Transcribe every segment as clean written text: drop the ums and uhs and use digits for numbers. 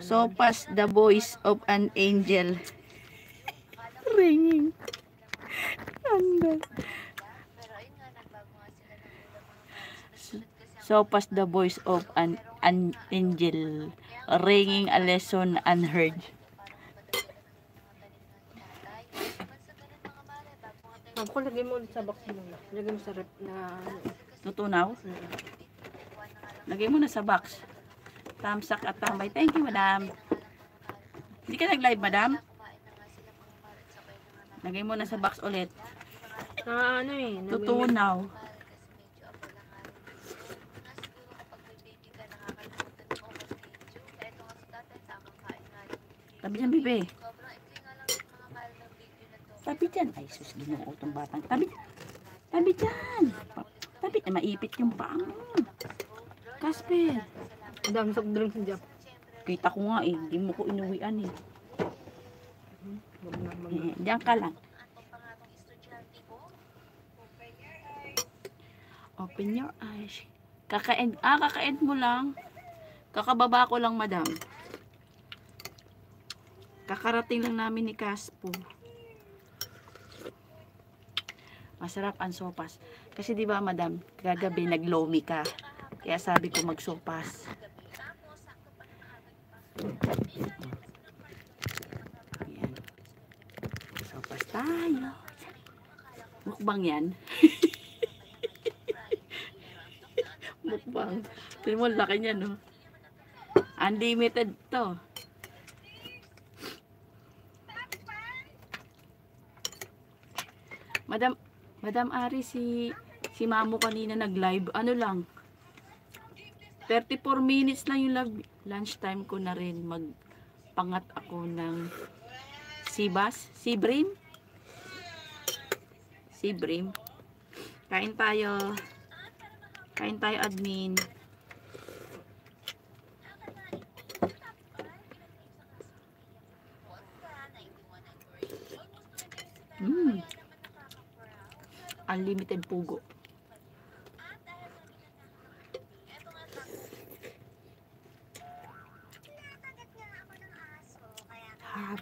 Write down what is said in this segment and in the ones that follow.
Sopas, the voice of an angel. Ringing. Andal. Sopas, the voice of an angel. Ringing a lesson unheard. Ako, lagay mo ulit sa box mo. Lagay mo sa rep na... Tutunaw? Lagay mo na sa box. Tamsak at tambay. Thank you, madam. Hindi ka nag-live, madam? Lagay mo na sa box ulit. ano eh. Tutunaw. Tabi dyan, bebe. Tabi dyan. Ay, sus, ginoo itong batang. Tabi dyan. Tabi dyan. Tabi dyan. Maipit yung pang. Casper. Ang dami soft drinks dyan. Kita ko nga eh. Hindi mo ko inuwian eh. Diyan ka lang. Open your eyes. Kaka-end mo lang. Kakababa ko lang, madam. Kakarating lang namin ni Caspo. Masarap ang sopas. Kasi di ba, madam, kagabi naglomi ka. Kaya sabi ko magsopas. Ayan. Sopas tayo. Mukbang yan. Mukbang. Tignan mo, laki niya, no? Unlimited to. Madam Ari, si Mamo kanina nag-live. Ano lang? 34 minutes lang yung lunchtime ko na rin. Magpangat ako ng sibas. Sibrim? Sibrim. Kain tayo. Kain tayo, admin. Unlimited pugo. Hap.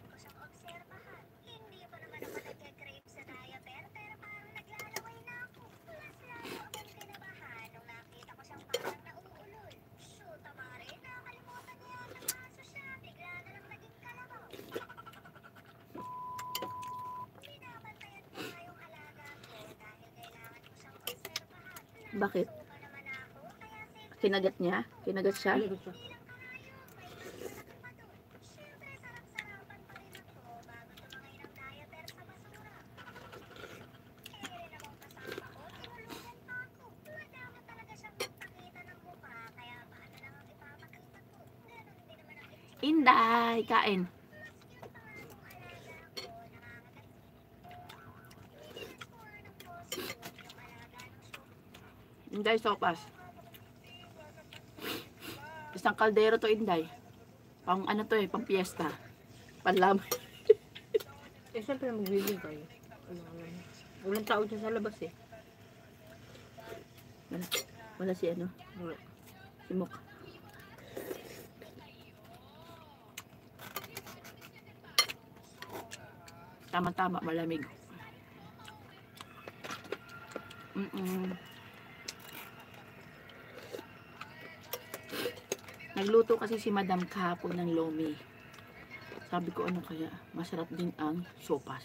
Bakit? Kinagat niya? Kinagat siya? Inday, kain. Inday, sopas. Isang kaldero to, Inday. Pang ano to eh, pang piyesta. Panlam. Eh, siyempre magbibig kayo. Walang tao dyan sa labas eh. Wala si ano? Wala. Si Mok. Tama-tama, malamig. Nagluto kasi si Madam kahapon ng lomi. Sabi ko, ano kaya? Masarap din ang sopas.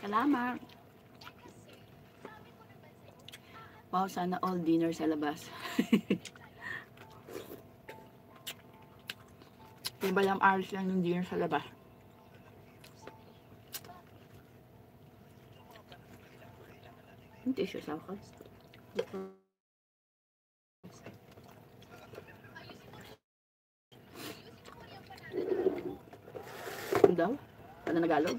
Salamat. Wow, sana all dinner sa labas. Diba lang hours lang yung dinner sa labas. Hindi siya sa akin. Ano daw? Ano nagalog?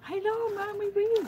Hello, Mami Babe.